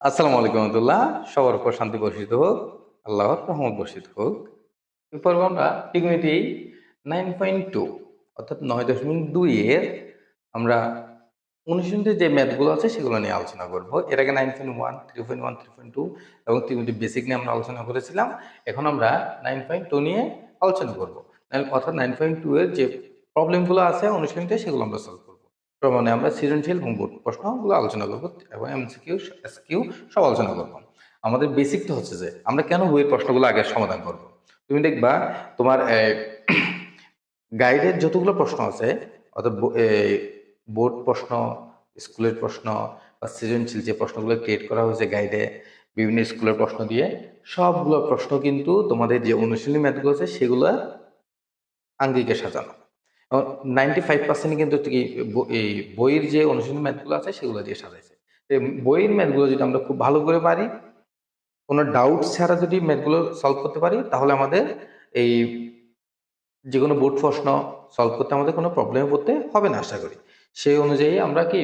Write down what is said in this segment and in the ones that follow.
আসসালামু আলাইকুম রহমতুল্লাহ। সবার উপর শান্তি বর্ষিত হোক, আল্লাহর রহমত বর্ষিত হোক। এরপর আমরা ত্রিকোণমিতি 9.2 অর্থাৎ 9.2 এর আমরা অনুশীলনের যে ম্যাথগুলো আছে সেগুলো নিয়ে আলোচনা করব। এর আগে 9.1, 3.1, 3.2 এবং ত্রিকোণমিতি বেসিক নিয়ে আমরা আলোচনা করেছিলাম। এখন আমরা 9.2 নিয়ে আলোচনা করব। অর্থাৎ 9.2 এর যে প্রবলেমগুলো আছে অনুশীলনীতে সেগুলো আমরা সলভ করব। প্রমাণে আমরা সৃজনশীল এবং বোর্ড প্রশ্নগুলো আলোচনা করব এবং এমসিকিউ, এসকিউ সব আলোচনা করব। আমাদের বেসিকটা হচ্ছে যে আমরা কেন বইয়ের প্রশ্নগুলো আগে সমাধান করব। তুমি দেখবা তোমার গাইডের যতগুলো প্রশ্ন আছে অর্থাৎ বোর্ড প্রশ্ন, স্কুলের প্রশ্ন বা সৃজনশীল যে প্রশ্নগুলো ক্রিয়েট করা হয়েছে গাইডে বিভিন্ন স্কুলের প্রশ্ন দিয়ে, সবগুলো প্রশ্ন কিন্তু তোমাদের যে অনুশীলনী ম্যাথগুলো আছে সেগুলো আঙ্গিকে সাজানো। 95% কিন্তু এই বইয়ের যে অনুশীলনী ম্যাথগুলো আছে সেগুলো দিয়ে সাজাইছে। বইয়ের ম্যাথগুলো যদি আমরা খুব ভালো করে পারি, কোনো ডাউট ছাড়া যদি ম্যাথগুলো সলভ করতে পারি, তাহলে আমাদের এই যে কোনো বোর্ড প্রশ্ন সলভ করতে আমাদের কোনো প্রবলেমে পড়তে হবে না আশা করি। সেই অনুযায়ী আমরা কি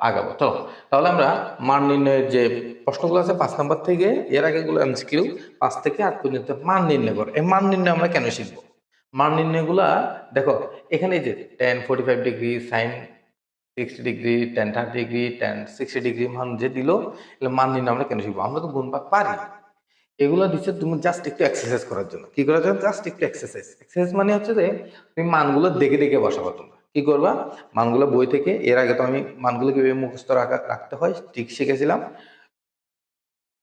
আগাবো। তো তাহলে আমরা মান নির্ণয়ের যে প্রশ্নগুলো আছে 5 নাম্বার থেকে, এর আগেগুলো এমসিকিউ 5 থেকে 8 পর্যন্ত মান নির্ণয় করো। এই মান নির্ণয় আমরা কেন শিখবো? মান নির্ণয়গুলা দেখো, এখানে যে tan 45 degree, sin 60 degree, tan 30 degree, tan 60 degree মান যে দিল, এগুলো মান নির্ণয় আমরা কেন শিখবো? আমরা তো গুণ ভাগ পারি। এগুলো দিচ্ছে তুমি জাস্ট একটু এক্সারসাইজ করার জন্য। কি করার জন্য? জাস্ট একটু এক্সারসাইজ। এক্সারসাইজ মানে হচ্ছে যে তুমি মানগুলো দেখে দেখে বসাবো। তোমরা কি করবা? মানগুলো বই থেকে, এর আগে তো আমি মানগুলো কিভাবে মুখস্থ রাখতে হয় ঠিক শিখেছিলাম।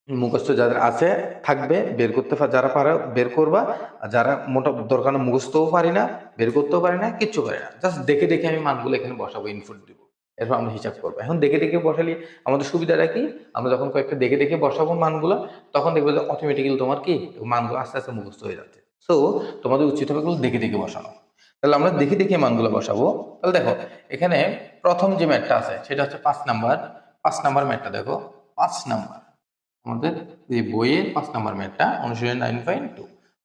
মুখস্থ যাদের আছে থাকবে, বের করতে যারা পারো বের করবা, আর যারা মোটা দরকার মুখস্থও পারি না, বের করতেও পারি না, কিচ্ছু পারি না, জাস্ট দেখে দেখে আমি মানগুলো এখানে বসাবো, ইনপুট দিব, এরপর আমরা হিসাব করবো। এখন দেখে দেখে বসালে আমাদের সুবিধাটা কি? আমরা যখন কয়েকটা দেখে দেখে বসাবো মানগুলো, তখন দেখবে যে অটোমেটিক্যালি তোমার কি মানগুলো আস্তে আস্তে মুখস্থ হয়ে যাচ্ছে। সো তোমাদের উচিত হবে দেখে দেখে বসানো। তাহলে আমরা দেখে দেখে মানগুলো বসাবো। তাহলে দেখো, এখানে প্রথম যে ম্যাথটা আছে সেটা হচ্ছে 5 নাম্বার ম্যাথটা দেখো। 5 নাম্বার আমাদের এই বইয়ের 5 নাম্বার ম্যাথটা অনুশীলনী 9.2,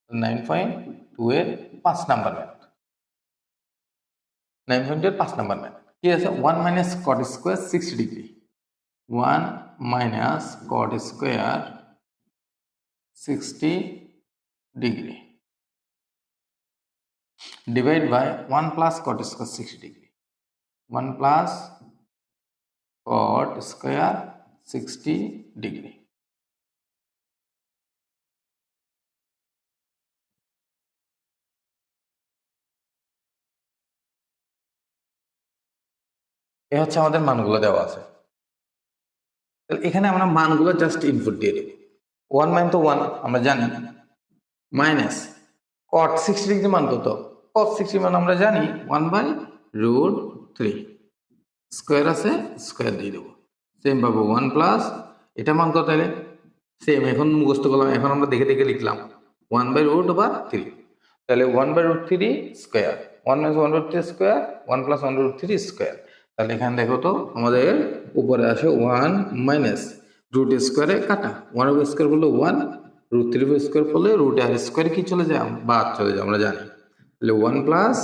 9.2 এর 5 নাম্বার ম্যাথ। 9.2 এর 5 নাম্বার ম্যাথ কি আছে? 1 minus cot square 60 degree, 1 minus cot square 60 degree divide by 1 plus cot square 60 degree, 1 plus cot square 60 degree. এ হচ্ছে আমাদের মানগুলো দেওয়া আছে। তাহলে এখানে আমরা মানগুলো জাস্ট ইনপুট দিয়ে দেবো। 1 মান তো 1 আমরা জানি, মাইনাস কট 60 ডিগ্রি মান কত? কট 60 মান আমরা জানি 1/√3, স্কোয়ার আছে স্কোয়ার দিয়ে দেবো। সেম পাবো 1 প্লাস এটা মান কত তাহলে সেম, এখন মুখস্থ করলাম, এখন আমরা দেখে দেখে লিখলাম 1/√3। তাহলে 1/√3 square, 1 minus 1/√3 square, 1 plus 1/√3 square. তাহলে এখানে দেখো তো আমাদের উপরে আসে 1 মাইনাস রুট স্কোয়ারে কাটা, 1 স্কোয়ার করলে 1, √3 স্কোয়ার করলে রুট আর স্কোয়ার কি চলে যায়? বাদ চলে যায়, আমরা জানি। তাহলে 1 প্লাস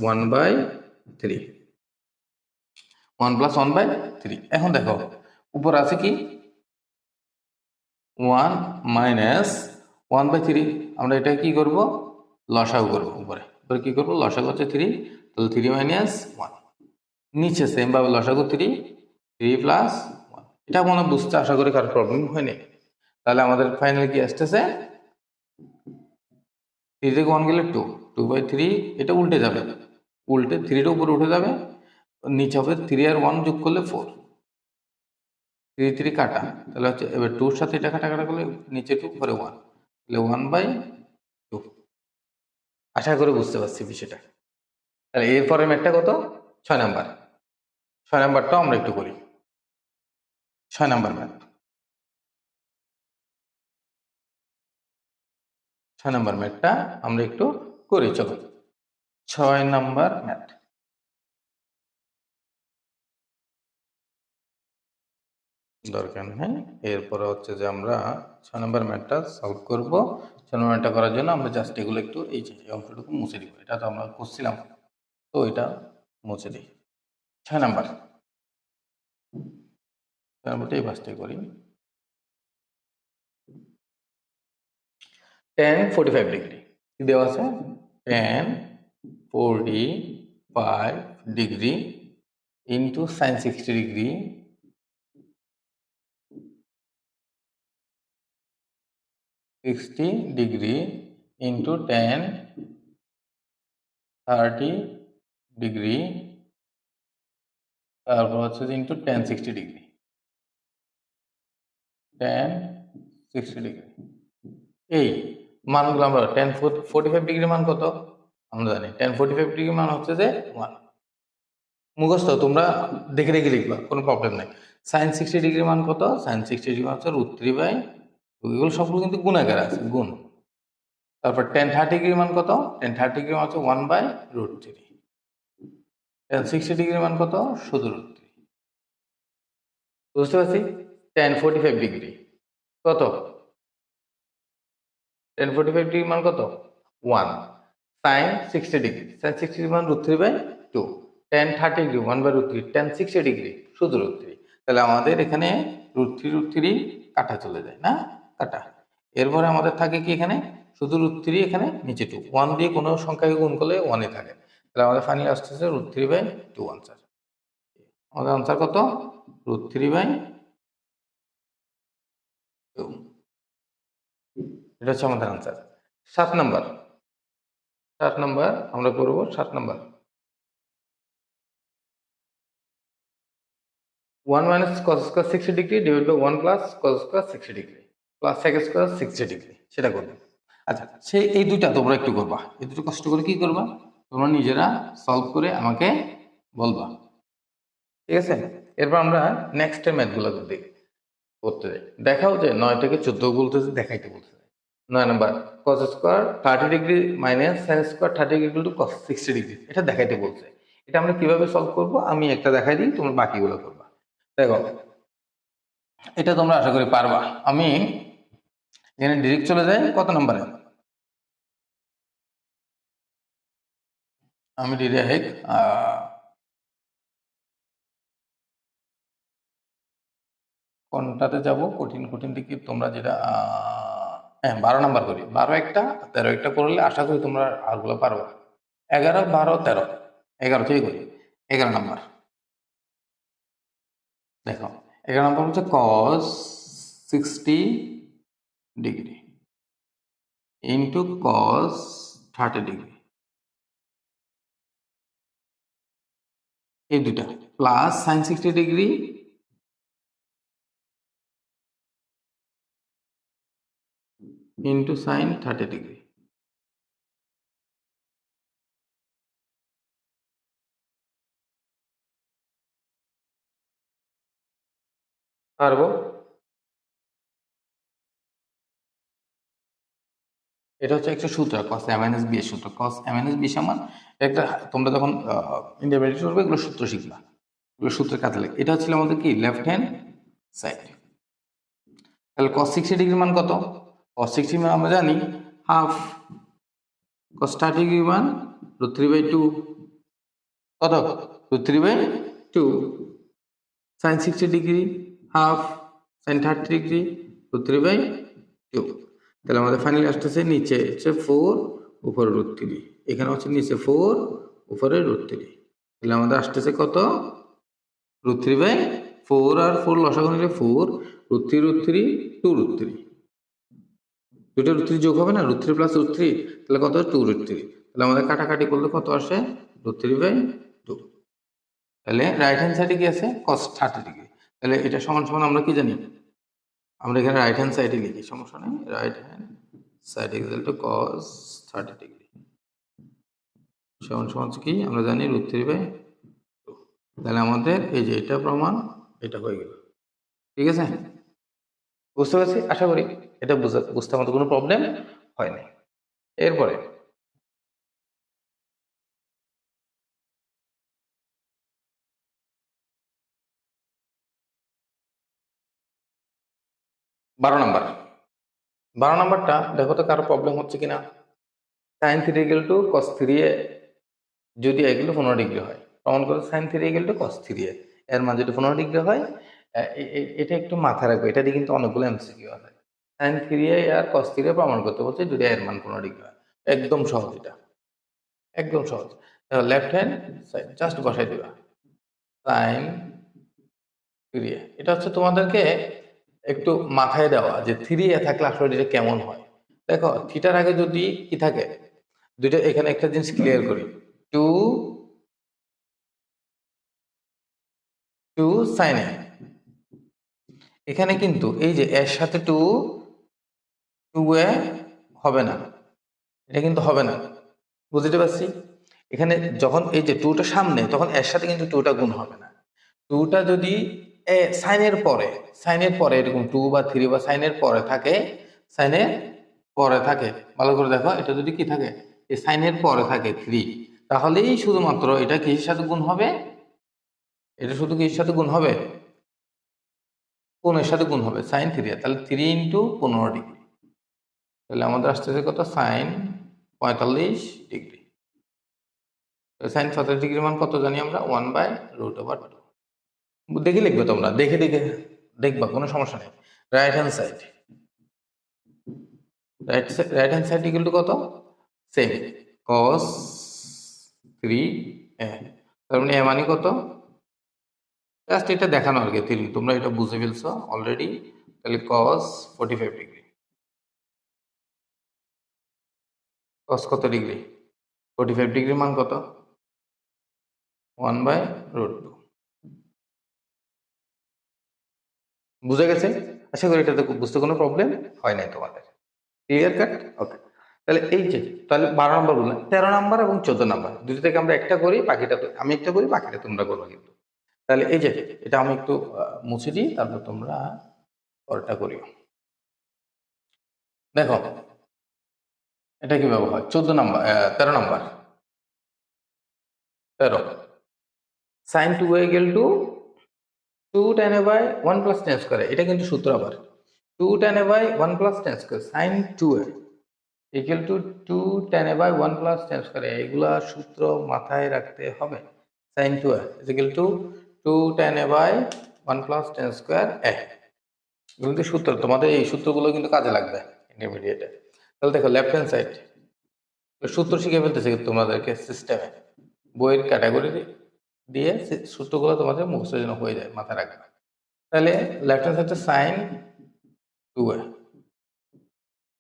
1/3, 1 প্লাস 1/3। এখন দেখো উপরে আছে কি 1 মাইনাস 1/3, আমরা এটা কি করব? লসাগু করবো। উপরে কি করবো? লসাগু হচ্ছে 3, তাহলে 3 মাইনাস 1। নিচে সেম ভাবে লসাগু 3, 3 প্লাস 1। এটা মনে বুঝতে আশা করি কারো প্রবলেম হয়নি। তাহলে আমাদের ফাইনালি কি আসতেছে? 3 থেকে 1 গেলে 2, 2/3, এটা উল্টে যাবে, উল্টে 3টা উপরে উঠে যাবে, নিচে হবে 3 আর 1 যোগ করলে 4, 3 3 কাটা, তাহলে হচ্ছে এবার 2 এর সাথে এটা কাটা কাটা করলে নিচে 2 উপরে 1, তাহলে 1/2। আশা করি বুঝতে পারছি বিষয়টা। তাহলে এরপরে ম্যাথটা কত? 6 নাম্বার। 6 নাম্বারটাও আমরা একটু করি। 6 নাম্বার ম্যাথ, 6 নাম্বার ম্যাথটা আমরা একটু করি, চলো। 6 নাম্বার ম্যাথ দরকার নেই। এরপরে হচ্ছে যে আমরা 6 নাম্বার ম্যাথটা সলভ করব। 6 নাম্বার ম্যাথটা করার জন্য আমরা জাস্ট এগুলো একটু এই যে অংশটুকু মুছে দিব, এটা তো আমরা করছিলাম, তো এটা মুছে দিই। 6 নাম্বারটা এই পাশটাই করি। tan 45 ডিগ্রি কি দেওয়া আছে, tan 45 degree into sin 60 degree into tan 30 degree, তারপর হচ্ছে into tan 60 degree, tan 60 degree. এই মানগুলো আমরা tan 45 ডিগ্রি মান কত আমরা জানি, tan 45 ডিগ্রি মান হচ্ছে যে 1, মুখস্থ তোমরা দেখে দেখে লিখবা, কোনো প্রবলেম নাই। sin 60 ডিগ্রি মান কত, sin 60 ডিগ্রি মান হচ্ছে √3/2, এগুলো সবগুলো কিন্তু গুণাকার আছে, গুণ। তারপর tan 30 ডিগ্রি মান কত, tan 30 ডিগ্রি মান হচ্ছে 1/√3, tan 60 ডিগ্রি মান কত, শুধু √3। বুঝতে পারছি? tan 45 ডিগ্রি কত, tan 45 ডিগ্রি মান কত 1, sin 60 ডিগ্রি, sin 60 ডিগ্রি মান √3/2, tan 30 ডিগ্রি 1/√3, tan 60 ডিগ্রি শুধু √3। তাহলে আমাদের এখানে √3 কাটা চলে যায় না, কাটা। এরপরে আমাদের থাকে কি এখানে শুধু √3, এখানে নিচে 2, 1 দিয়ে কোনো সংখ্যাকে গুণ করলে 1 এ থাকে। তাহলে আমাদের ফাইনাল আসতেছে √3/2 আনসার। আমাদের আনসার কত, √3/2। এটা হচ্ছে আমাদের আনসার। 7 নাম্বার আমরা করব 7 number. 1 minus cos square 60 degree divide by 1 plus cos square 60 degree plus sec square 60 degree, সেটা করবে। আচ্ছা, সেই এই দুইটা তোমরা একটু করবা, এই দুটো কষ্ট করে কি করবা তোমরা নিজেরা সলভ করে আমাকে বলবা, ঠিক আছে? এরপর আমরা নেক্সট ম্যাথগুলো করতে যাই। দেখাও যে 9 থেকে 14 বলতেছে, দেখাইতে বলতেছে। 9 number cos square 30 degree minus sin square 30 degree equal to cos 60 degree, এটা দেখাইতে বলছে। এটা আমরা কিভাবে সলভ করব আমি একটা দেখাই দিই, তোমরা বাকিগুলো করবা। দেখো এটা তোমরা আশা করি পারবা। আমি এখানে ডিরেক্ট চলে যাই কত নম্বরে, আমি ডিরেক্ট কোনটাতে যাব, কঠিন দিকে তোমরা যেটা হ্যাঁ 12 নাম্বার করি। 12 একটা 13 একটা করলে আশা করি তোমরা আরগুলো পারবা। 11 12 13 11 থেকে করি। 11 নাম্বার দেখো, 11 নাম্বার হচ্ছে cos 60 degree into cos 30 degree, এই দুটা plus sin 60 degree into sin 30 degree. পারবো? এটা হচ্ছে একটা সূত্র, cos a minus b এর সূত্র। cos a minus b সমান একটা, তোমরা যখন ইন্টারমিডিয়েট করবে এগুলো সূত্র শিখবা, এগুলো সূত্রের কাজে লাগে। এটা হচ্ছিল আমাদের কি লেফট হ্যান্ড সাইড। তাহলে cos 60 ডিগ্রি মান কত, cos 60 মান আমরা জানি হাফ, cos 30 ডিগ্রি মান √3/2, কত √3/2, sin 60 degree half, sin 30 degree √3/2। তাহলে আমাদের ফাইনালি আসতেছে নিচে হচ্ছে 4 উপরে √3, এখানে হচ্ছে নিচে 4 উপরে √3। তাহলে আমাদের আসতেছে কত, √3/4 আর 4 লসাগু নিলে 4, √3 2√3, দুটো √3 যোগ হবে না, √3 প্লাস √3, তাহলে কত 2√3। তাহলে আমাদের কাটাকাটি করলে কত আসে, √3/2। তাহলে রাইট হ্যান্ড সাইডে কি আছে, cos 30 ডিগ্রি। তাহলে এটা সমান সমান আমরা কি জানি, আমরা এখানে রাইট হ্যান্ড সাইডে লিখি, সমস্যা নেই। Right hand side equal to cos 30 degree সমান সমান কি আমরা জানি √3/2। তাহলে আমাদের এই যে এটা প্রমাণ, এটা হয়ে গেল, ঠিক আছে? বুঝতে পারছি আশা করি, এটা বুঝতে আমাদের কোনো প্রবলেম হয় নাই। এরপরে 12 নাম্বারটা দেখো তো কারো প্রবলেম হচ্ছে কিনা। sin 3 equal to cos 3a যদি এগুলো 15 ডিগ্রি হয়, প্রমাণ করে sin 3 equal to cos 3a এর মান যদি 15 ডিগ্রি হয়, এটা একটু মাথায় রাখবে, এটা দিয়ে কিন্তু অনেকগুলো এমসিকিউ আছে। সাইন 3a আর কস 3a প্রমাণ করতে বলছে যদি এর মান 15 ডিগ্রি হয়। একদম সহজ, এটা একদম সহজ। দেখো লেফট হ্যান্ড সাইড জাস্ট বসাই দিবা সাইন 3a। এটা হচ্ছে তোমাদেরকে একটু মাথায় দেওয়া যে 3a থাকলে আসলে এটা কেমন হয়। দেখো থিটার আগে যদি কি থাকে, দুইটা এখানে একটা জিনিস ক্লিয়ার করি, 2 সাইন a। এখানে কিন্তু এই যে এর সাথে 2a হবে না, এটা কিন্তু হবে না, বুঝতে পারছি। এখানে যখন এই যে 2টা সামনে, তখন এর সাথে কিন্তু 2টা গুণ হবে না। 2টা যদি সাইনের পরে এরকম 2 বা 3 বা সাইনের পরে থাকে, সাইনের পরে থাকে, ভালো করে দেখো, এটা যদি কি থাকে, এই সাইনের পরে থাকে 3, তাহলেই শুধুমাত্র এটা কিসের সাথে গুণ হবে, এটা শুধু কিসের সাথে গুণ হবে, কোণের সাথে গুণ হবে, সাইন 3a। তাহলে 3 ইন্টু 15 ডিগ্রি, তাহলে আমাদের আসতেছে কত, সাইন 45 ডিগ্রি। সাইন 45 ডিগ্রির মান কত জানি আমরা, 1/√2। দেখে লিখবে তোমরা, দেখে দেখবা, কোনো সমস্যা নেই। Right hand side, right hand side equal to কত, সেম cos 3a, তার মানে a মানে কত, জাস্ট এটা দেখানো আর কি, তোমরা এটা বুঝে ফেলছো অলরেডি। তাহলে cos 45 ডিগ্রি, cos কত ডিগ্রি, 45 ডিগ্রির মান কত, 1/√2। বুঝে গেছে? আশা করি এটাতে বুঝতে কোনো প্রবলেম হয় নাই তোমাদের, ক্লিয়ার কাট? ওকে, তাহলে এই যে, তাহলে 12 নম্বর বললাম, 13 নম্বর এবং 14 নম্বর দুটো থেকে আমরা একটা করি, বাকিটা আমি একটা করি, বাকিটা তোমরা করবে কিন্তু। তাহলে এই যে এটা আমি একটু মুছে দিই, তারপর তোমরা পরেরটা করিও। দেখো এটা কিভাবে হয়, 14 নম্বর 13 নম্বর, 13 sine 2a equal to 2 tan a by 1 plus tan square. এটা কিন্তু সূত্র আবার 2 tan a by 1 plus tan square sine 2a equal to 2 tan a by 1 plus tan square. এগুলা সূত্র মাথায় রাখতে হবে। Sine 2a equal to 2 tan a by 1 plus tan square a। এগুলো কিন্তু সূত্র, তোমাদের এই সূত্রগুলো কিন্তু কাজে লাগবে ইন্টারমিডিয়েটে। তাহলে দেখো লেফট হ্যান্ড সাইড সূত্র শিখে ফেলতেছে তোমাদেরকে সিস্টেমে, বইয়ের ক্যাটাগরি দিয়ে সূত্রগুলো তোমাদের মুখস্থের জন্য হয়ে যায়, মাথায় রাখবে। তাহলে লেফট হ্যান্ড সাইডে সাইন 2a,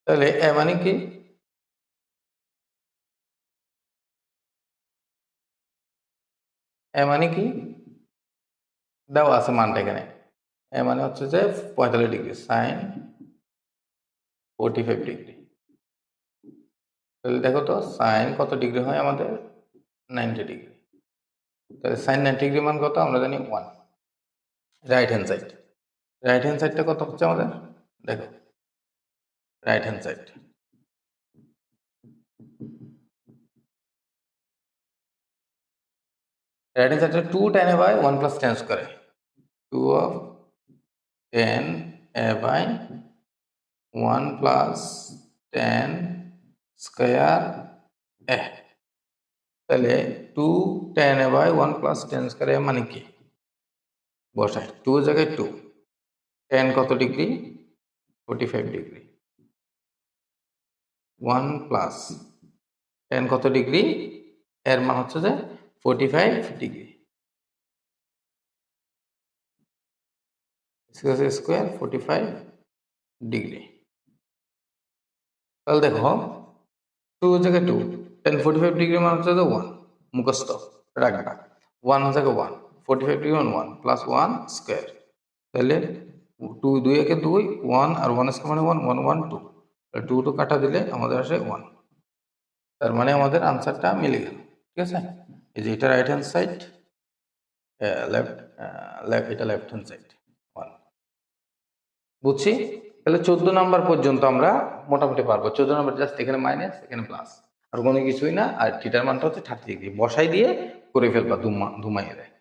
তাহলে এ মানে কি, এ মানে কি দেওয়া আছে মানটা এখানে, এ মানে হচ্ছে যে 45 ডিগ্রি, সাইন 45 ডিগ্রি। তাহলে দেখো তো সাইন কত ডিগ্রি হয় আমাদের, 90 ডিগ্রি। তাহলে সাইন 90 ডিগ্রি মান কত আমরা জানি 1। Right hand side, right hand সাইডটা কত হচ্ছে আমাদের, দেখো right hand side, right hand সাইডটা 2 tan a by 1 plus tan square, 2 of tan a by 1 plus tan square a। তাহলে 2 tan a by 1 plus tan square a মানে কি, বসাই 2 এর জায়গায় 2, tan কত ডিগ্রি 45 ডিগ্রি, 1 প্লাস tan কত degree, এর মান হচ্ছে যে 45 ডিগ্রি, স্কয়ার 45 ডিগ্রি। তাহলে দেখো 2 এর জায়গায় 2, tan 45 ডিগ্রি মান হচ্ছে যে 1, মুখস্থ রাখবা, 1 এর জায়গায় 1, 45 ডিগ্রি মান 1 প্লাস 1 স্কয়ার। তাহলে 2 2 একে 2, 1 আর 1 স্কয়ার মানে 1, 1 1 2, তাহলে 2 2 কাটা দিলে আমাদের আসে 1। তার মানে আমাদের আনসারটা মিলে গেল, ঠিক আছে। এই যে এটা রাইট হ্যান্ড সাইড, এটা লেফট হ্যান্ড সাইড 1, বুঝছি। তাহলে 14 নাম্বার পর্যন্ত আমরা মোটামুটি পারবো। 14 নাম্বার জাস্ট এখানে মাইনাস এখানে প্লাস, আর কোনো কিছুই না। আর থিটার মানটা হচ্ছে 30 ডিগ্রি, বসাই দিয়ে করে ফেলবা, ধুমাইয়ে দেয়।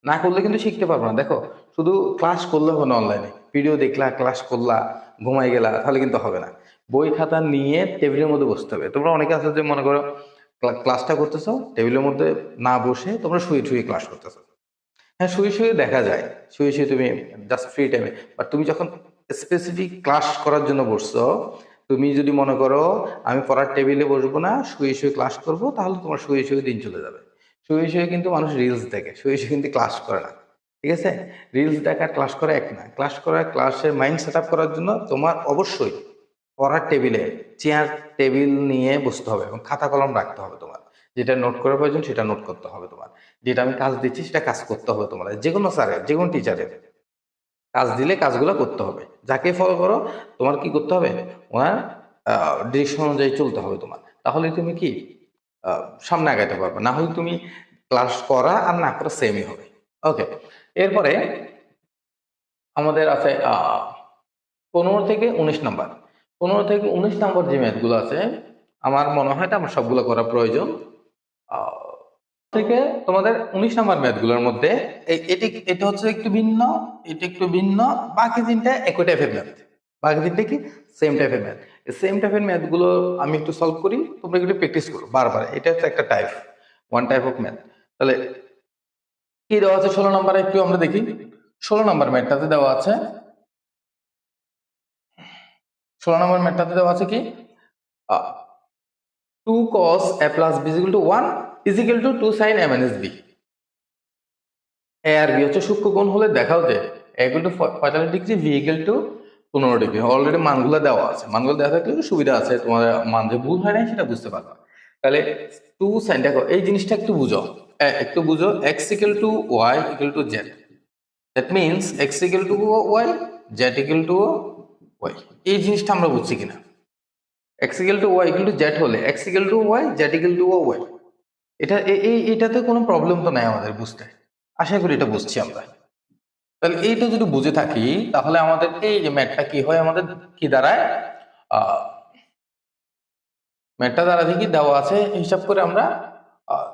না করলে কিন্তু শিখতে পারবো না। দেখো শুধু ক্লাস করলে হবে না, অনলাইনে ভিডিও দেখলা, ক্লাস করলা, ঘুমাই গেলা, তাহলে কিন্তু হবে না। বই খাতা নিয়ে টেবিলের মধ্যে বসতে হবে। তোমরা অনেকে আছে যে মনে করো ক্লাসটা করতেছো টেবিলের মধ্যে না বসে, তোমরা শুয়ে শুয়ে ক্লাস করতেছো। হ্যাঁ শুয়ে শুয়ে দেখা যায়, শুয়ে শুয়ে তুমি জাস্ট ফ্রি টাইমে, বাট তুমি যখন স্পেসিফিক ক্লাস করার জন্য বসছো, তুমি যদি মনে করো আমি পড়ার টেবিলে বসবো না, শুয়ে শুয়ে ক্লাস করব, তাহলে তোমার শুয়ে শুয়ে দিন চলে যাবে। শুয়ে শুয়ে কিন্তু মানুষ রিলস দেখে, শুয়ে শুয়ে কিন্তু ক্লাস করে না। ঠিক আছে, রিলস দেখা ক্লাস করা এক না। ক্লাস করা, ক্লাসের মাইন্ড সেট আপ করার জন্য তোমার অবশ্যই পড়ার টেবিলে চেয়ার টেবিল নিয়ে বসতে হবে এবং খাতা কলম রাখতে হবে। তোমার যেটা নোট করার প্রয়োজন সেটা নোট করতে হবে। তোমার যেটা আমি কাজ দিচ্ছি সেটা কাজ করতে হবে। তোমার যে কোনো স্যারের, যে কোনো টিচারের কাজ দিলে কাজগুলো করতে হবে। যাকে ফলো করো তোমার কি করতে হবে, ওনার ডিরেকশন অনুযায়ী চলতে হবে তোমার। তাহলে তুমি কি সামনে আগাইতে পারবে। না হলে তুমি ক্লাস করা আর না করা সেমই হবে। ওকে, এরপরে আমাদের আছে 15 থেকে 19 নম্বর। 15 থেকে 19 নম্বর যে ম্যাথগুলো আছে, আমার মনে হয় আমার সবগুলো করা প্রয়োজন। থেকে তোমাদের 19 নম্বর ম্যাথগুলোর মধ্যে এটা হচ্ছে একটু ভিন্ন, এটা একটু ভিন্ন, বাকি তিনটা একই টাইপের ম্যাথ। বাকি তিনটা কি সেম টাইপের ম্যাথ। সেম টাইপের ম্যাথগুলো আমি একটু সলভ করি, তোমরা একটু প্র্যাকটিস করো বারবার। এটা হচ্ছে একটা type, one type of math. তাহলে কি দেওয়া আছে 16 নম্বরে একটু আমরা দেখি। 16 নম্বর ম্যাথটাতে দেওয়া আছে, 16 নম্বর ম্যাথটাতে দেওয়া আছে কি 2 cos a plus b is equal to 1 is equal to 2 sin a minus b। A আর বি হচ্ছে সূক্ষ্ম কোণ হলে দেখাও যে a equal to 45 degree, b equal to 15 degree. Already মানগুলো দেওয়া আছে, মানগুলো দেওয়া থাকলে সুবিধা আছে, তোমার মান যে ভুল হয় না সেটা বুঝতে পারবা। তাহলে 2 sin, দেখো এই জিনিসটা একটু বুঝো, একটু বুঝো। x equal to y equal to z, that means x equal to y, z equal to y। এই জিনিসটা আমরা বুঝছি কিনা? x equal to y equal to z হলে x equal to y, z equal to y, এটাতে কোনো problem তো নাই আমাদের বুঝতে। আশা করি এটা বুঝছি আমরা। তাহলে এইটা যদি বুঝে থাকি তাহলে আমাদের এই যে ম্যাথটা কি হয়, আমাদের কি দাঁড়ায়, ম্যাথটা দ্বারা দেখি দেওয়া আছে হিসাব করে আমরা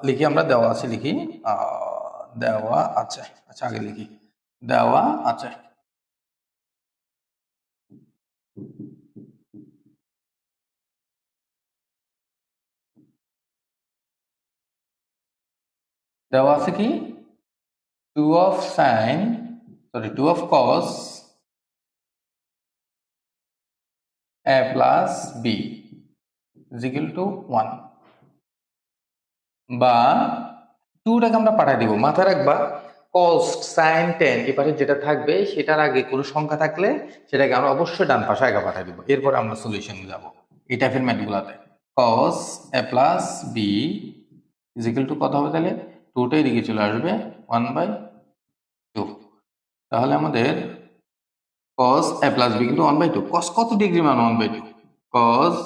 লিখি, আমরা দেওয়া আছে লিখি, দেওয়া আছে, আচ্ছা আগে লিখি দেওয়া আছে। দেওয়া আছে কি 2 of sin, sorry 2 of cos a plus b is equal to 1, বা 2টাকে আমরা পাঠিয়ে দিব। মাথায় রাখবা cos sin tan এপাশে যেটা থাকবে সেটার আগে কোনো সংখ্যা থাকলে সেটাকে আমরা অবশ্যই ডান পাশে আগে পাঠিয়ে দিব, এরপর আমরা সলিউশন যাব এই টাইপের ম্যাথগুলোতে। cos a plus b is equal to কত হবে, তাহলে 2টা এদিকে চলে আসবে 1/2। তাহলে আমাদের cos a plus b কিন্তু 1/2। cos কত ডিগ্রি মান 1/2? cos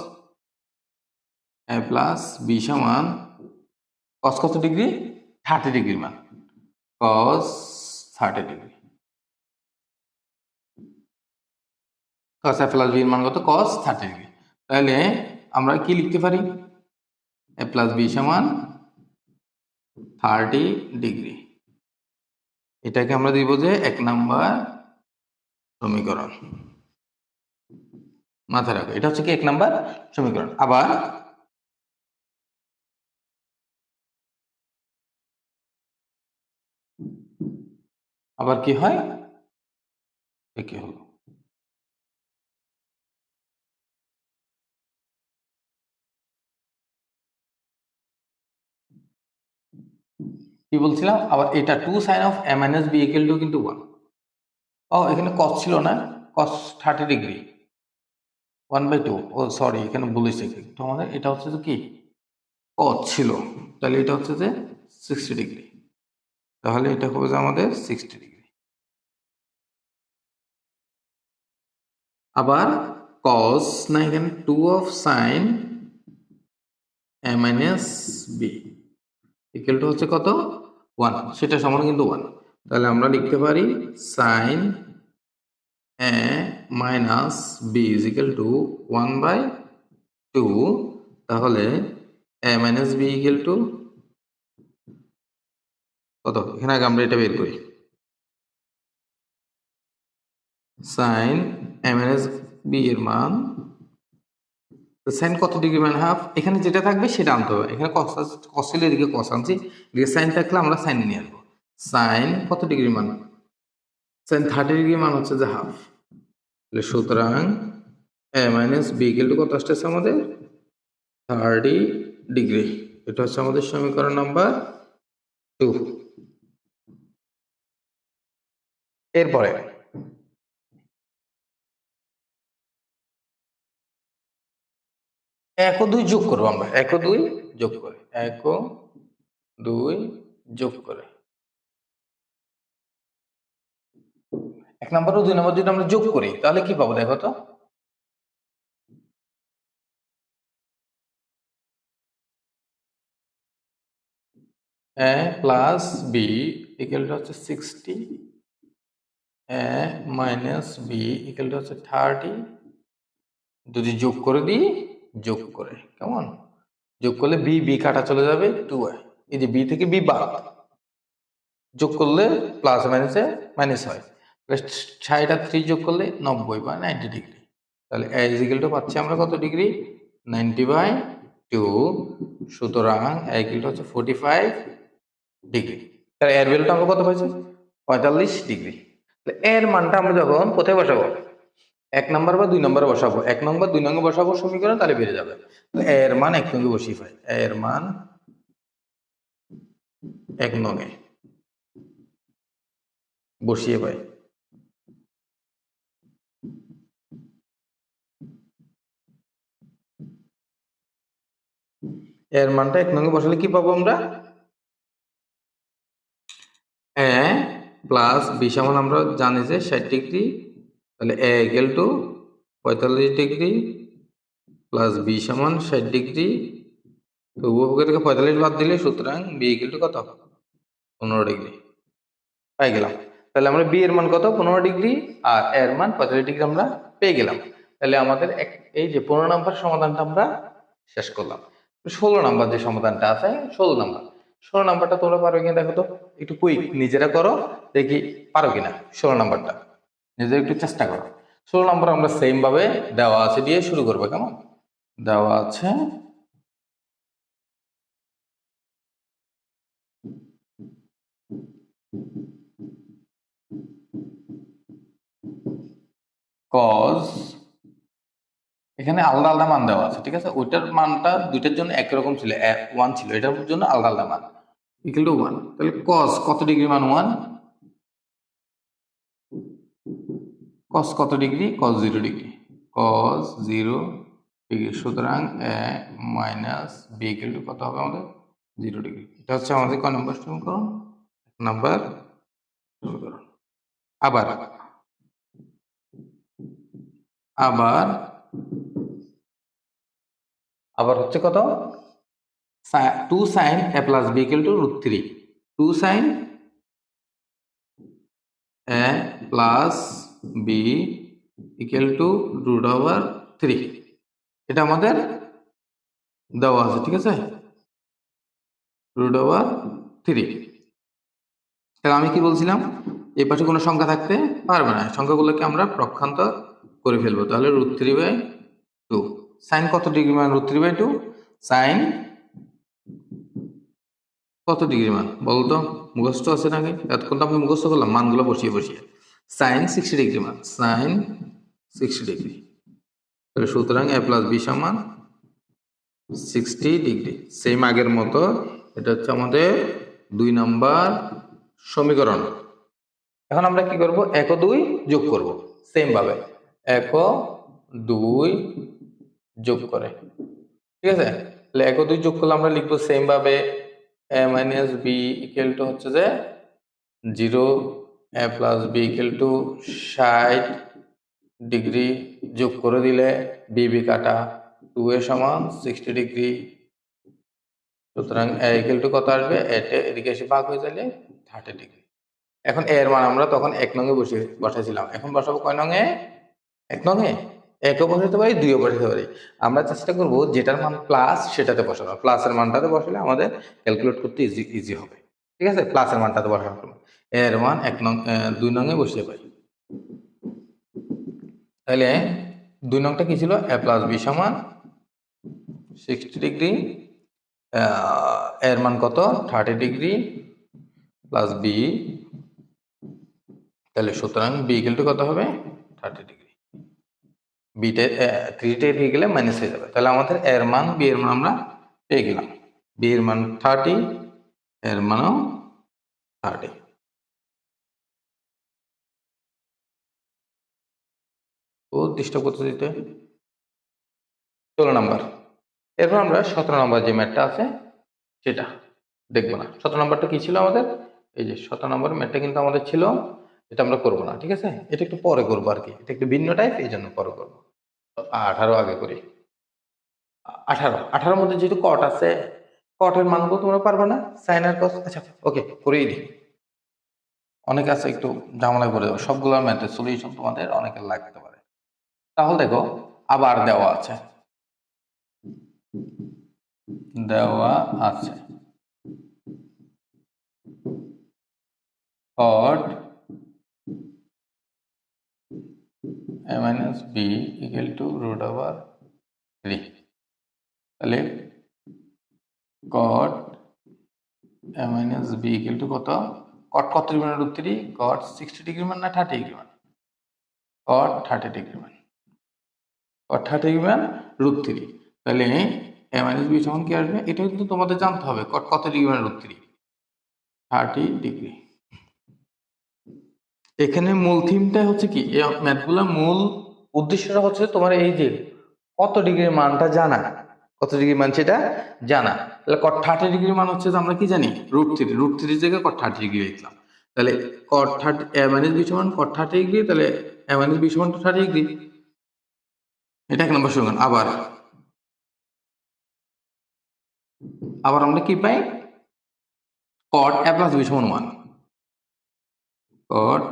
a plus b সমান cos কত ডিগ্রি? 30 ডিগ্রি মান, cos 30 degree. cos a plus b এর মান কত? cos 30 degree. তাহলে আমরা কি লিখতে পারি? a plus b সমান 30 ডিগ্রি। এটাকে আমরা দিব যে 1 নম্বর সমীকরণ। মাথায় রাখো এটা হচ্ছে কি 1 নম্বর সমীকরণ। আবার কি হয়, কি হলো, কি বলছিলাম আবার, এটা 2 sin of a minus b equal to কিন্তু 1। ও এখানে cos ছিল না, cos 30 ডিগ্রি 1/2। ও সরি, এখানে বলেছে একটু আমাদের, এটা হচ্ছে যে কি cos ছিল, তাহলে এটা হচ্ছে যে 60 ডিগ্রি। তাহলে এটা হবে যে আমাদের 60 ডিগ্রি। আবার cos না, এখানে 2 of sin a minus b equal to হচ্ছে কত 1, সেটা সমান কিন্তু 1। তাহলে আমরা লিখতে পারি sin a minus b is equal to 1/2। তাহলে a minus b equal to কত, এখানে আগে আমরা এটা বের করি। sin a minus b এর মান, সাইন কত ডিগ্রি মান হাফ, এখানে যেটা থাকবে সেটা আনতে হবে। এখানে cos ছিল, এদিকে cos আনছি, এদিকে সাইন থাকলে আমরা সাইন নিয়ে আসবো। সাইন কত ডিগ্রি মান, সাইন 30 ডিগ্রি মান হচ্ছে যে হাফ। সুতরাং a minus b equal to কত আসতেছে আমাদের 30 ডিগ্রি। এটা হচ্ছে আমাদের সমীকরণ নাম্বার 2। এরপরে এক ও দুই যোগ করবো আমরা, এক ও দুই যোগ করে, এক ও দুই যোগ করে এক নম্বর ও দুই নম্বর যদি আমরা যোগ করি তাহলে কি পাবো দেখো তো। a plus b equal to হচ্ছে 60, a minus b equal to হচ্ছে 30। যদি যোগ করে দিই, যোগ করে কেমন যোগ করলে বি বি কাটা চলে যাবে 2a, এই যে বি থেকে বি বাদ, যোগ করলে প্লাস মাইনাসে মাইনাস হয়, 60 আর 3 যোগ করলে 90 বা 90 ডিগ্রি। তাহলে a ইজ ইকুয়াল টু পাচ্ছি আমরা কত ডিগ্রি, 90/2। সুতরাং a ইকুয়াল টু হচ্ছে 45 ডিগ্রি। তাহলে এর ভ্যালুটা আমরা কত পাইছি, 45 ডিগ্রি। এর মানটা আমরা যখন কোথায় বসাবো, এক নম্বর বা দুই নম্বরে বসাবো, এক নম্বর দুই নম্বর বসাবো সমীকরণ, তাহলে বেড়ে যাবে। এর মান এক নঙ্গে বসিয়ে পাই, এর মান এক নঙ্গে বসিয়ে পাই। এর মানটা এক নঙ্গে বসালে কি পাবো আমরা, a প্লাস বি সমান আমরা জানি যে 60 ডিগ্রি, তাহলে a equal to 45 degree plus b সমান 60 ডিগ্রি। তো উভয় থেকে 45 বাদ দিলে সুতরাং বি ইকুয়াল টু কত, 15 ডিগ্রি পাই গেলাম। তাহলে আমরা বি এর মান কত, 15 ডিগ্রি, আর এর মান 45 ডিগ্রি আমরা পেয়ে গেলাম। তাহলে আমাদের এই যে 15 নম্বর সমাধানটা আমরা শেষ করলাম। 16 নম্বর যে সমাধানটা আছে, 16 নাম্বারটা তোমরা পারো কিনা দেখো তো, একটু কুইক নিজেরা করো, দেখি পারো কিনা 16 নাম্বারটা নিজেরা একটু চেষ্টা করো। 16 নম্বর আমরা সেম ভাবে দেওয়া আছে দিয়ে শুরু করবো, কেমন দেওয়া আছে, কজ, এখানে আলাদা আলাদা মান দেওয়া আছে, ঠিক আছে, ওইটার মানটা দুইটার জন্য একরকম ছিল, 1 ছিল, এটার জন্য আলাদা আলাদা মান ইকুয়াল টু 1। তাহলে কজ কত ডিগ্রি মান 1, কজ কত degree, cos 0 degree, cos 0 degree. সুতরাং a minus b equal to কত হবে আমাদের 0 ডিগ্রি। এটা হচ্ছে আমাদের ক নম্বর সমীকরণ, এক নম্বর সমীকরণ। আবার আবার আবার হচ্ছে কত, 2 sin a plus b equal to √3, 2 sin a plus b equal to √3, এটা আমাদের দেওয়া আছে, ঠিক আছে, √3। তাহলে আমি কি বলছিলাম, এই পাশে কোনো সংখ্যা থাকতে পারবে না, সংখ্যাগুলোকে আমরা প্রক্ষান্তর করে ফেলবো। তাহলে √3/2, সাইন কত ডিগ্রি মান, √3/2, সাইন কত ডিগ্রি মান বলতো, মুখস্থ আছে নাকি, এতক্ষণ তো আমি মুখস্থ করলাম মানগুলো বসিয়ে বসিয়ে। সাইন 60 ডিগ্রি মান, সাইন 60 ডিগ্রি। তাহলে সুতরাং a প্লাস বি সমান 60 ডিগ্রি। সেম আগের মতো, এটা হচ্ছে আমাদের 2 নম্বর সমীকরণ। এখন আমরা কি করব, 1 ও 2 যোগ করব সেম ভাবে, 1 ও 2 যোগ করে, ঠিক আছে। তাহলে 1 ও 2 যোগ করলে আমরা লিখবো সেম ভাবে a minus b equal to হচ্ছে যে 0, a plus b equal to 60 degree, যোগ করে দিলে বি বি কাটা 2a সমান 60 ডিগ্রি। সুতরাং a ইকুয়াল টু কত আসবে, এদিকে এসে ভাগ হয়ে যাবে 30 ডিগ্রি। এখন এর মান আমরা তখন 1 নঙে বসাইছিলাম, এখন বসাবো কয় নঙে, 1 নঙে। 1ও বসাতে পারি, 2ও বসাতে পারি, আমরা চেষ্টা করব যেটার মান প্লাস সেটাতে বসানো, প্লাসের মানটাতে বসালে আমাদের ক্যালকুলেট করতে ইজি হবে, ঠিক আছে, প্লাসের মানটাতে বসানো। এর মান 2 নঙে বসিয়ে পাই। তাহলে 2 নংটা কি ছিল, a প্লাস বি সমান 60 ডিগ্রি, এর মান কত 30 ডিগ্রি প্লাস বি, তাহলে সুতরাং বি ইকুয়াল টু কত হবে 30 ডিগ্রি। বিটা 3 টা দিয়ে গেলে মাইনাস হয়ে যাবে। তাহলে আমাদের এর মান বি এর মান আমরা পেয়ে গেলাম। বি এর মান 30, এর মানও 30। উদ্দিষ্ট পদ্ধতিতে 16 নাম্বার। এরপর আমরা 17 নাম্বার যে ম্যাথটা আছে সেটা দেখবো না। 17 নাম্বারটা কি ছিল আমাদের? এই যে 17 নাম্বার ম্যাথটা কিন্তু আমাদের ছিল, এটা আমরা করবো না, ঠিক আছে? এটা একটু পরে করবো আর কি, এটা একটু ভিন্ন টাইপ, এই জন্য পরে করবো। 18 আগে করি। 18 মধ্যে যেহেতু কট আছে, কটের মানগুলো তোমরা পারবে না, সাইন আর কস। আচ্ছা ওকে, করেই দিই। অনেকে আছে একটু ঝামেলায় পড়ে যাবে, সবগুলো ম্যাথের সলিউশন তোমাদের অনেকের লাগতে পারে। তাহলে দেখো, আবার দেওয়া আছে cot a minus b equal to root over 3। তাহলে cot a minus b equal to কত? cot কত ডিগ্রি মান root 3? cot 60 ডিগ্রি মান না 30 ডিগ্রি মান? cot 30 ডিগ্রি মান। cot 30 ডিগ্রি মান root 3। তাহলে a minus b সমান কি আসবে? এটা কিন্তু তোমাদের জানতে হবে, cot কত ডিগ্রি মান root 3? 30 ডিগ্রি। এখানে মূল থিমটা হচ্ছে কি, এই ম্যাথগুলোর মূল উদ্দেশ্যটা হচ্ছে তোমার এই যে কত ডিগ্রির মানটা জানা, কত ডিগ্রি মান সেটা জানা। তাহলে cot 30 ডিগ্রি মান হচ্ছে আমরা কি জানি? √3 জায়গায় cot 30 ডিগ্রি লিখলাম। তাহলে cot 30 a minus b সমান cot 30 ডিগ্রি, তাহলে a minus b সমান 30 ডিগ্রি। এটা এক নম্বর সমীকরণ। আবার আমরা কি পাই? cot a plus b সমান 1। cot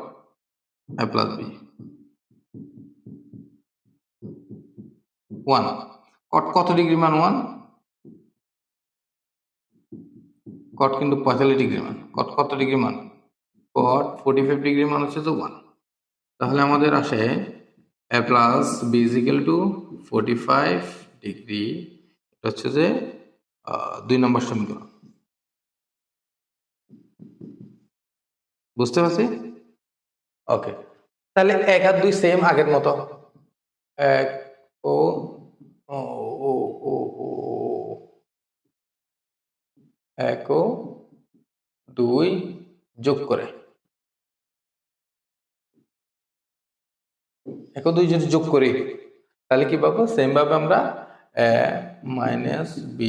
a plus b 1। cot কত ডিগ্রি মান 1? cot কিন্তু 45 ডিগ্রি মান। cot কত ডিগ্রি মান? cot 45 ডিগ্রি মান হচ্ছে তো 1। তাহলে আমাদের আসে a plus b is equal to 45 degree. এটা হচ্ছে যে 2 নম্বর সমীকরণ। বুঝতে পারছি? ওকে, তাহলে 1 আর 2 সেম আগের মতো। 1 ও 1 ও 2 যোগ করে, 1 ও 2 যদি যোগ করি তাহলে কি পাবো? সেম ভাবে আমরা a minus b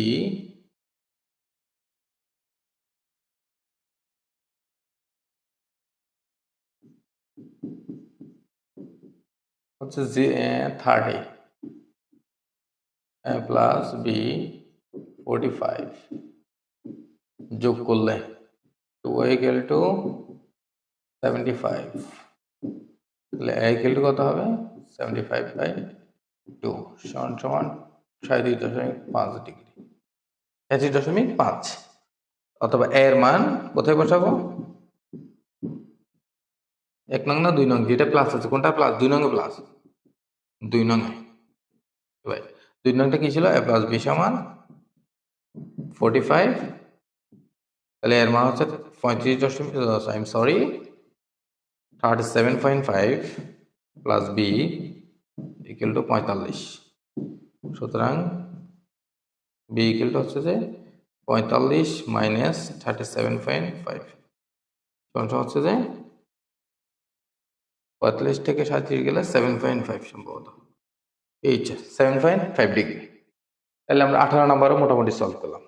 হচ্ছে 30 a plus b 45 যোগ করলে 2 equal to 75। তাহলে a equal to কত হবে? 75/2 সমান সমান 37.5 ডিগ্রি, 37.5। অথবা a এর মান কোথায় বসাবো? 1 নং না 2 নং? যেটা প্লাস আছে কোনটা প্লাস? 2 নং এ প্লাস, 2 নং এ। 2 নংটা কি ছিল? a plus b সমান 45। তাহলে এর মান হচ্ছে 37.5 প্লাস b ইকুয়াল টু 45। সুতরাং b ইকুয়াল টু হচ্ছে যে 45 মাইনাস 37.5 সমান হচ্ছে যে 45 থেকে 37 গেলে 7.5 সম্ভবত, এই 7.5 ডিগ্রি। তাহলে আমরা 18 নম্বরও মোটামুটি সলভ করলাম।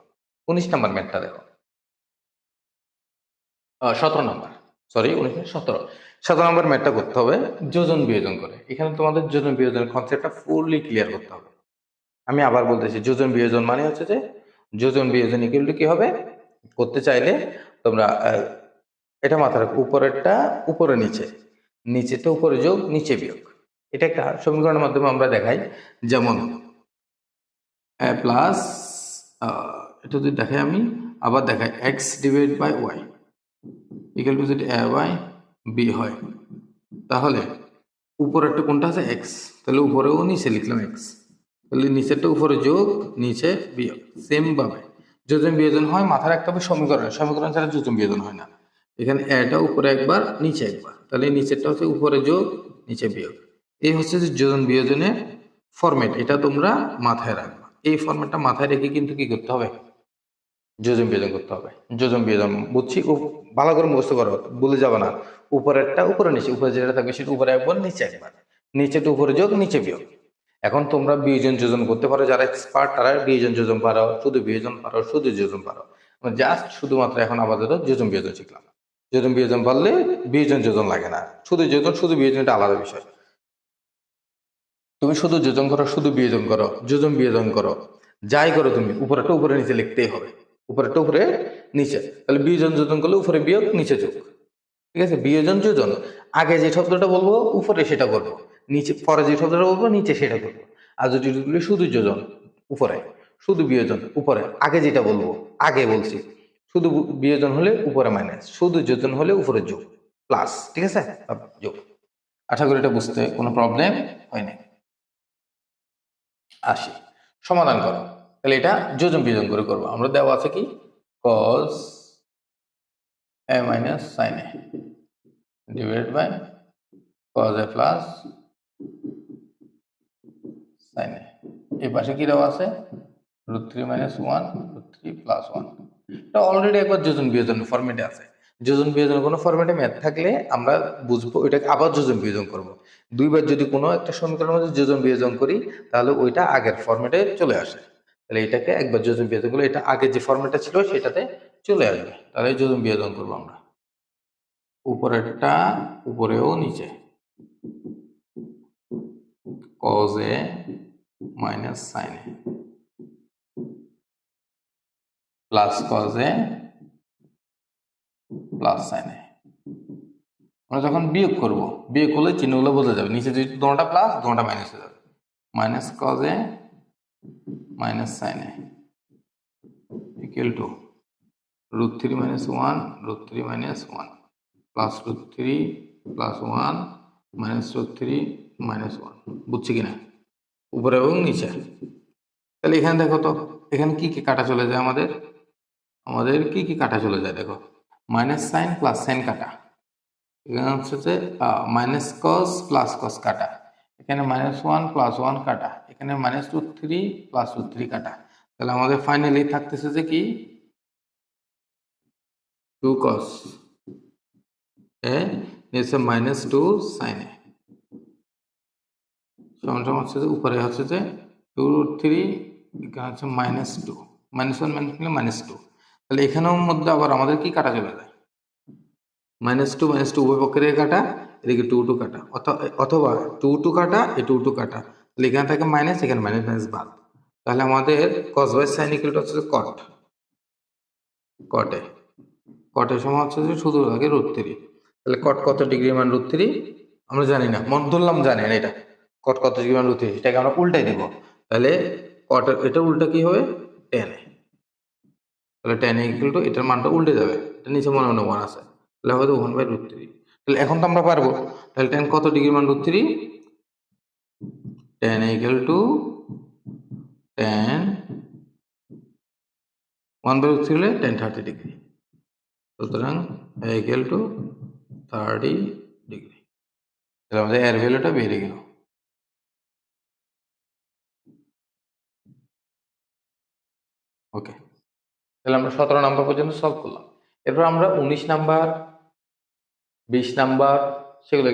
19 নম্বর ম্যাথটা দেখো, 17 নম্বর, সরি 17 নম্বর ম্যাথটা করতে হবে যোজন বিয়োজন করে। এখানে তোমাদের যোজন বিয়োজনের কনসেপ্টটা ফুললি ক্লিয়ার করতে হবে। আমি আবার বলতেছি, যোজন বিয়োজন মানে হচ্ছে যে যোজন বিয়োজন ইকুয়াল টু কি হবে করতে চাইলে তোমরা এটা মাথায় রাখো, উপরেরটা উপরে নিচে, নিচেটা উপরে যোগ নিচে বিয়োগ। এটা একটা সমীকরণের মাধ্যমে আমরা দেখাই। যেমন a প্লাস, এটা যদি দেখাই আমি আবার দেখাই, x divide by y equal to যদি a বাই b হয়, তাহলে উপরেরটা কোনটা আছে? x। তাহলে উপরেও নিচে লিখলাম x, তাহলে নিচেরটা উপরে যোগ নিচে বিয়োগ। সেম ভাবে যোজন বিয়োজন হয়, মাথায় রাখতে হবে সমীকরণ ছাড়া যোজন বিয়োজন হয় না। এখানে এটা উপরে একবার নিচে একবার, তাহলে নিচেরটা হচ্ছে উপরে যোগ নিচে বিয়োগ। এই হচ্ছে যে যোজন বিয়োজনের ফরম্যাট, এটা তোমরা মাথায় রাখবা। এই ফরম্যাটটা মাথায় রেখে কিন্তু কি করতে হবে, যোজন বিয়োজন করতে হবে। যোজন বিয়োজন বুঝছি, ভালো করে মুখস্থ করো, ভুলে যাবে না। উপরেরটা উপরে নিচে, উপরে যেটা থাকবে সেটা উপরে একবার, নিচে একবার, নিচেটা উপরে যোগ, নিচে বিয়োগ। এখন তোমরা বিয়োজন যোজন করতে পারো, যারা এক্সপার্ট তারা বিয়োজন যোজন পারো, শুধু বিয়োজন পারো, শুধু যোজন পারো। জাস্ট শুধুমাত্র এখন আপাতত যোজন বিয়োজন শিখলাম। যোজন বিয়োজন পারলে বিয়োজন যোজন লাগে না, শুধু যোজন শুধু বিয়োজন এটা আলাদা বিষয়। তুমি শুধু যোজন করো, শুধু বিয়োজন করো, যোজন বিয়োজন করো, যাই করো তুমি উপরেরটা উপরে নিচে লিখতেই হবে, উপরেরটা উপরে নিচে। তাহলে বিয়োজন যোজন করলে উপরে বিয়োগ, নিচে যোগ। ঠিক আছে, বিয়োজন যোজন, আগে যে শব্দটা বলবো উপরে সেটা করবো, নিচে পরে যে শব্দটা বলবো নিচে সেটা করবো। আর যদি বলি শুধু যোজন উপরে, শুধু বিয়োজন উপরে, আগে যেটা বলবো আগে বলছি, শুধু বিয়োজন হলে উপরে মাইনাস, শুধু যোজন হলে উপরে যোগ, প্লাস। ঠিক আছে, যোগ। আশা করি এটা বুঝতে কোনো প্রবলেম হয়নি। আসি, সমাধান করো। তাহলে এটা যোজন বিয়োজন করে করবো আমরা। দেওয়া আছে কি, cos a minus sin a divided by cos a plus sin a। এই পাশে কি দেওয়া আছে, √3 - 1 √3 + 1। এটা অলরেডি একবার যোজন বিয়োজন ফরম্যাটে আছে। যোজন বিয়োজন কোনো ফরম্যাটে ম্যাথ থাকলে আমরা বুঝবো ওইটাকে আবার যোজন বিয়োজন করব। দুইবার যদি কোনো একটা সমীকরণের মধ্যে যোজন বিয়োজন করি তাহলে ওইটা আগের ফরম্যাটে চলে আসে। তাহলে এটাকে একবার যোজন বিয়োজন করলে এটা আগের যে ফরম্যাটটা ছিল সেটাতে চলে আসবে। তাহলে যোজন বিয়োজন করবো আমরা, উপরেরটা উপরেও নিচে, cos a minus sin a plus cos a plus sin a। আমরা যখন বিয়োগ করব, বিয়োগ করলে চিহ্নগুলো বোঝা যাবে, নিচে যদি দুটোটা প্লাস দুটোটা মাইনাস হয়ে যাবে। Minus cos a minus sin a equal to √3 - 1 √3 - 1 plus √3 + 1 minus √3 - 1। বুঝছি কিনা, উপরে এবং নিচে। তাহলে এখানে দেখো তো, এখানে কি কি কাটা চলে যায় আমাদের, আমাদের কি কি কাটা চলে যায় দেখো, মাইনাস সাইন প্লাস সাইন কাটা, এখানে হচ্ছে যে মাইনাস কস প্লাস কস কাটা, এখানে -1 + 1 কাটা, এখানে -√3 + √3 কাটা। তাহলে আমাদের ফাইনালি থাকতেছে যে কি, 2 cos a নিচে -2 sin a সমান সমান হচ্ছে যে উপরে হচ্ছে যে 2√3, এখানে হচ্ছে -2, -1 -2। তাহলে এখানেও মধ্যে আবার আমাদের কি কাটা চলে যায়, -2 -2 উভয় পক্ষের কাটা, এদিকে 2 কাটা, অথবা 2 কাটা, এই 2 কাটা। তাহলে এখানে থাকে মাইনাস, এখানে মাইনাস মাইনাস বাদ। তাহলে আমাদের cos বাই sin ইকুয়ালটা হচ্ছে cot, কটে, কটের সময় হচ্ছে যে শুধু লাগে √3। তাহলে কট কত ডিগ্রি মান √3 আমরা জানি না, মন ধরলাম জানি না এটা কট কত ডিগ্রি মান √3, এটাকে আমরা উল্টাই দেব। তাহলে কটের এটা উল্টা কি হবে, tan a। তাহলে tan a ইকুয়াল টু এটার মানটা উল্টে যাবে, এটা নিচে মনে মনে 1 আছে, তাহলে হবে 1/√3। তাহলে এখন তো আমরা পারবো, তাহলে tan কত ডিগ্রি মান √3, tan a equal two tan 1/√3 হলে tan 30 ডিগ্রি। সুতরাং a ইকুয়াল টু 30 ডিগ্রি। তাহলে আমাদের এর ভ্যালুটা বেরিয়ে গেল। ওকে, তাহলে আমরা 17 নাম্বার পর্যন্ত সলভ করলাম। এরপর আমরা 19 নাম্বার 20 নাম্বার সেগুলো